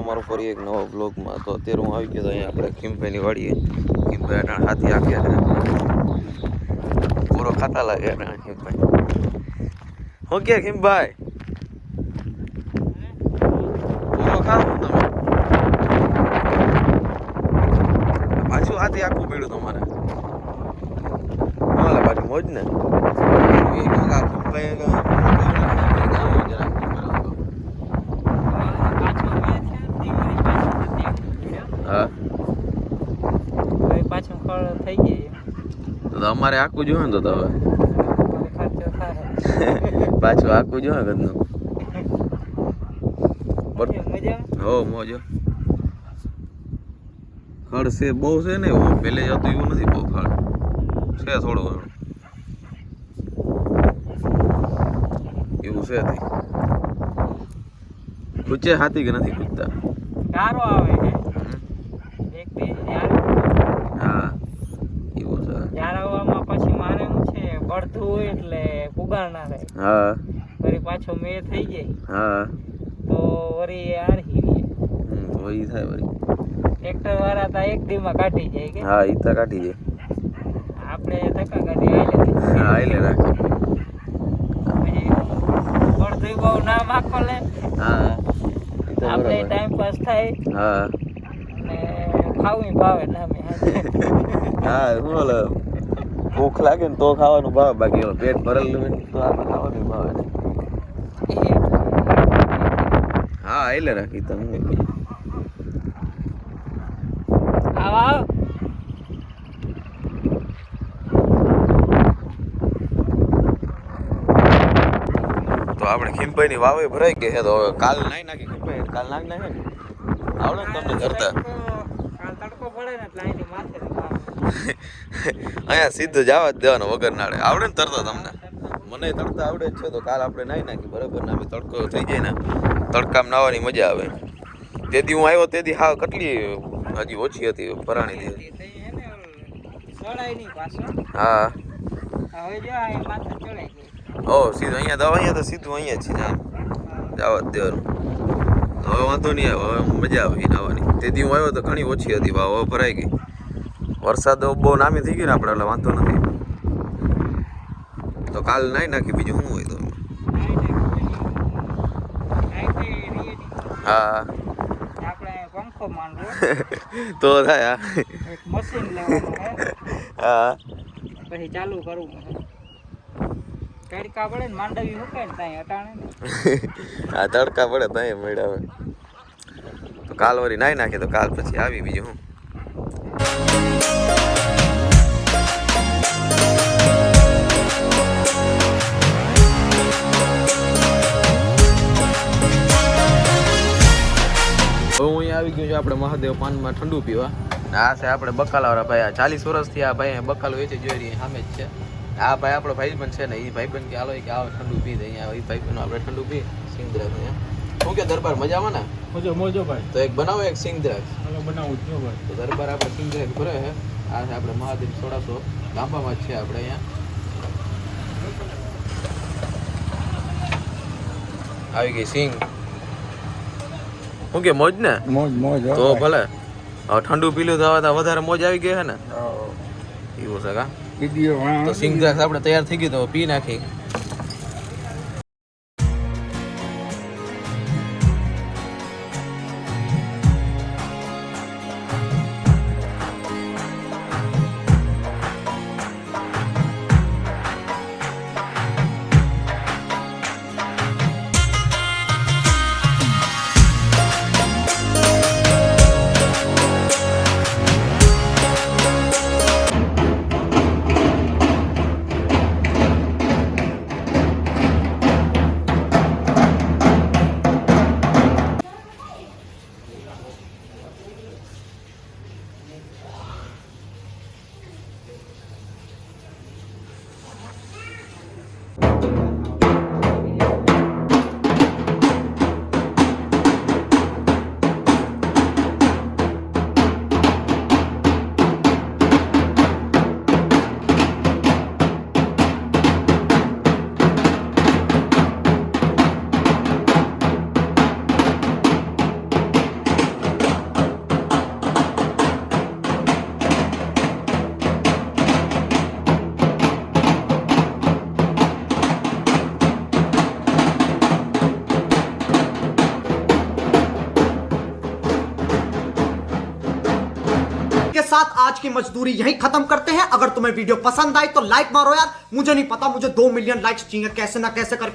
તમારું ફરી એક નવા બ્લોગમાં. તો અત્યારે હું આવી ગયો અહીંયા આપણે ખીમભાઈની વાડીએ. ખીમભાઈ અટાણ હાથી આખ્યા છે, પૂરો ખાતા લાગે અટાણ ખીમભાઈ. હું કે ખીમભાઈ પૂરો ખાવ તમે? પાછું હાથી આખું પીડ્યું તમારે. હાલે બાકી મોજ ને. પાછું ફળ થઈ ગઈ તો અમારે આખું જોવે ને. તો હવે પાછું આખું જોવે ઘરનું. હો મોજો ખડ છે બહુ છે ને. એવું પેલે જ હતું એવું નથી. બહુ ખડ છે થોડું ઘણું એવું છે. ખૂચે હાથી કે નથી ખૂચતા? ગારો આવે છે એક બે હા એવું છે. ગારાવામાં પછી મારે શું છે બળતું હોય એટલે પુગાર ના થાય. હા વળી પાછો મેં થઈ જાય. હા તો વળી આરહી તો ઈ થાય વળી. ટ્રેક્ટર વાળા તા એક દીમાં કાઢી જાય કે? હા ઈ તો કાઢી જાય. આપણે ધક્કા કાઢી આલે. હા આલે રાખે. બળતું બહુ ના માખો લે. હા આપણે ટાઈમ પાસ થાય. હા ને ખાવું ભાવે ના મેં. હા શું બોલે ભૂખ લાગે ને તો ખાવાનું ભાવે. બાકી પેટ ભરેલું હોય તો આપણે ખાવાનું ભાવે ને. હા એટલે રાખી તમે આવ તો આપણે ખીમભાઈની વાવે ભરાઈ ગઈ છે. તો હવે કાલ નાઈ નાખી ખીમભાઈ. કાલ નાખ નાખે ને આવડે ને તમને કરતા. કાલ તડકો પડે ને એટલે અહીંથી માથે અહીંયા સીધું જવા જ દેવાનું વગર નાડે. આવડે ને તરતા તમને? મને તરતા આવડે જ છે. તો કાલ આપણે નાઈ નાખી બરાબર ને. અમે તડકો થઈ જાય ને તડકામાં નાવાની મજા આવે. તેથી હું આવ્યો તેથી હા કેટલી હજી ઓછી હતી ભરાણી હતી. હા હવે જો અહીં માથે ચડાઈ ગઈ. ઓ સીધું અહીંયા તો અહીંયા તો સીધું અહીંયા જ છે જવા જ દેવાનું. હવે વાંધો નહીં આવે. હવે મજા આવી નાવાની. તેથી હું આવ્યો તો ઘણી ઓછી હતી ભાવ. હવે ભરાઈ ગઈ. વરસાદ બહુ નામી થઈ ગઈ ને આપણે એટલે વાંધો નથી. તો કાલ નાઈ નાખી. બીજું શું હોય તો. હા આપણે પંખો માંડવો તો થાય. એક મશીન લેવાનું હે. હા પછી ચાલુ કરવું. તડકા પડે ને માંડવી મુકાય ને ત્યાં અટાણે ને. હા તડકા પડે ત્યાં મળ્યા. હવે તો કાલ વળી નાઈ નાખે. તો કાલ પછી આવી બીજું હું. હું અહીંયા આવી ગયું છું આપણે મહાદેવ પાનમાં ઠંડુ પીવા. આ છે આપણે બકાલાવાળા ભાઈ. આ 40 વર્ષથી આ ભાઈ બકાલો વેચે જોઈ રહી સામે જ છે. આ ભાઈ આપણો ભાઈબંધ છે ને. એ ભાઈબંધ કે હાલો કે આવો ઠંડુ પી દે. અહીંયા એ ભાઈબંધ આપણે ઠંડુ પી સિંગદ્રાક્ષ. શું કે દરબાર મજામાં ને? મોજો મોજો ભાઈ. તો એક બનાવો એક સિંગદ્રાક્ષ. બનાવું જો ભાઈ. તો દરબાર આપણે સિંગદ્રાક્ષ ભરે છે. આ છે આપણે મહાદેવ 1600 ગાંબામાં જ છે આપણે અહીંયા. આવી ગઈ સિંગ. શું કે મોજ ને? મોજ મોજ તો ભલે. હવે ઠંડુ પીલું તો હવે વધારે મોજ આવી ગઈ છે ને. એવું છે કા? તો સિંગદ્રાક્ષ આપણે તૈયાર થઈ ગયું. તો પી નાખી. साथ आज की मजदूरी यहीं खत्म करते हैं। अगर तुम्हें वीडियो पसंद आई तो लाइक मारो यार, मुझे नहीं पता, मुझे 2 मिलियन लाइक्स चाहिए कैसे ना कैसे करके।